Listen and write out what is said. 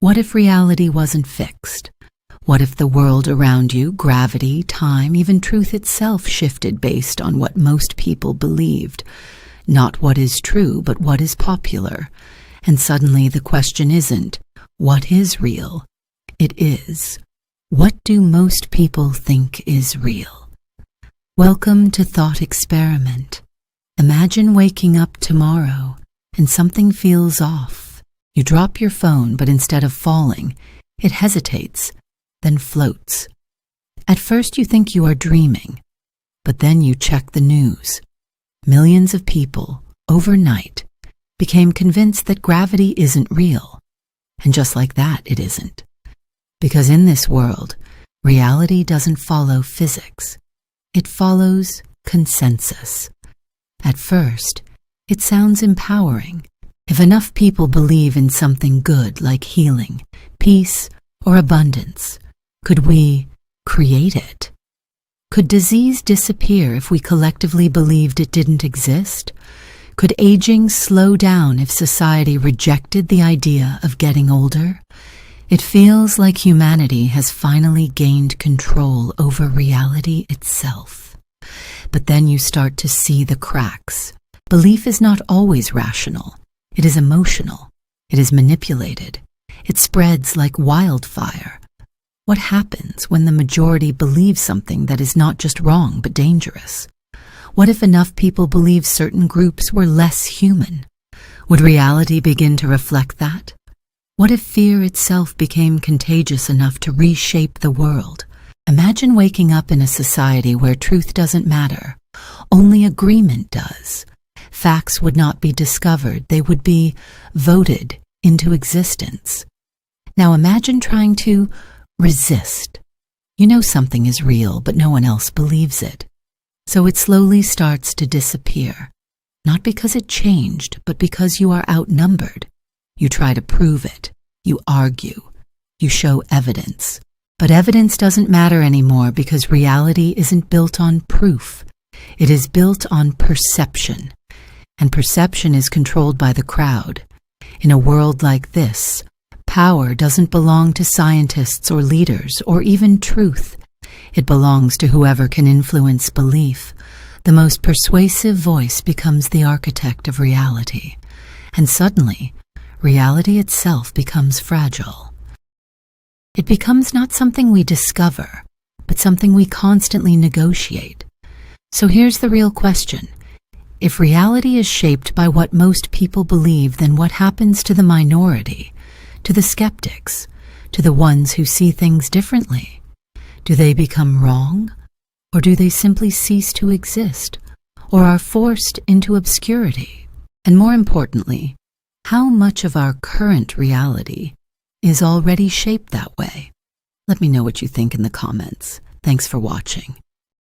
What if reality wasn't fixed? What if the world around you, gravity, time, even truth itself shifted based on what most people believed? Not what is true, but what is popular. And suddenly the question isn't, what is real? It is, what do most people think is real? Welcome to Thought Experiment. Imagine waking up tomorrow and something feels off. You drop your phone, but instead of falling, it hesitates, then floats. At first you think you are dreaming, but then you check the news. Millions of people, overnight, became convinced that gravity isn't real. And just like that, it isn't. Because in this world, reality doesn't follow physics. It follows consensus. At first, it sounds empowering. If enough people believe in something good like healing, peace, or abundance, could we create it? Could disease disappear if we collectively believed it didn't exist? Could aging slow down if society rejected the idea of getting older? It feels like humanity has finally gained control over reality itself. But then you start to see the cracks. Belief is not always rational. It is emotional. It is manipulated. It spreads like wildfire. What happens when the majority believes something that is not just wrong but dangerous? What if enough people believe certain groups were less human? Would reality begin to reflect that? What if fear itself became contagious enough to reshape the world? Imagine waking up in a society where truth doesn't matter. Only agreement does. Facts would not be discovered, they would be voted into existence. Now imagine trying to resist. You know something is real, but no one else believes it. So it slowly starts to disappear. Not because it changed, but because you are outnumbered. You try to prove it. You argue. You show evidence. But evidence doesn't matter anymore because reality isn't built on proof. It is built on perception. And perception is controlled by the crowd. In a world like this, power doesn't belong to scientists or leaders or even truth. It belongs to whoever can influence belief. The most persuasive voice becomes the architect of reality. And suddenly, reality itself becomes fragile. It becomes not something we discover, but something we constantly negotiate. So here's the real question. If reality is shaped by what most people believe, then what happens to the minority, to the skeptics, to the ones who see things differently? Do they become wrong? Or do they simply cease to exist? Or are forced into obscurity? And more importantly, how much of our current reality is already shaped that way? Let me know what you think in the comments. Thanks for watching.